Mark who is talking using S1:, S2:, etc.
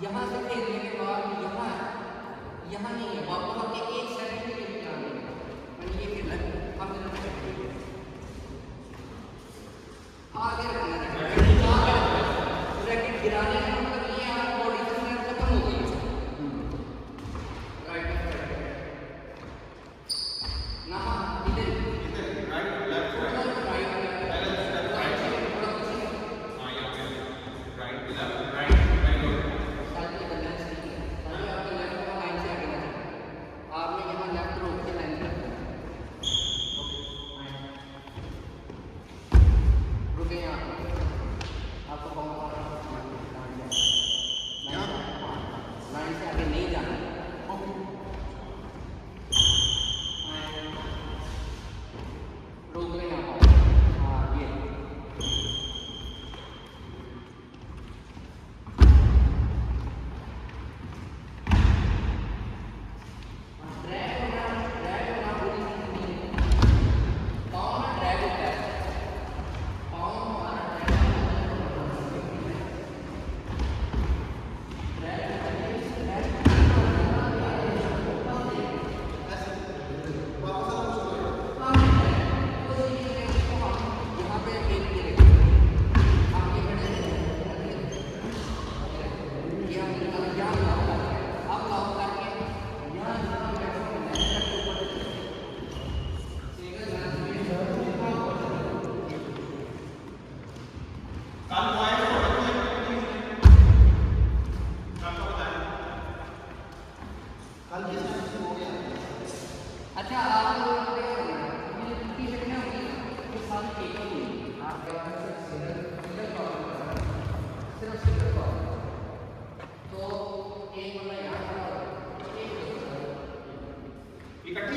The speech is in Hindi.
S1: यहाँ से खेलने के बाद यहाँ नहीं है, वापस आपके 1 सेकंड के लिए आने हैं। ये खेलना हम आगे रखना है, रैकेट गिराने का मतलब ये है बॉडी से खत्म हो गई। राइट ना इधर
S2: राइट लेफ्ट राइट
S1: अच्छा आप लोग की कितने होगी ये सारी एक ही है आपके पास सिर्फ तो एक बंदा यहाँ खड़ा है, एक
S2: इकट्ठी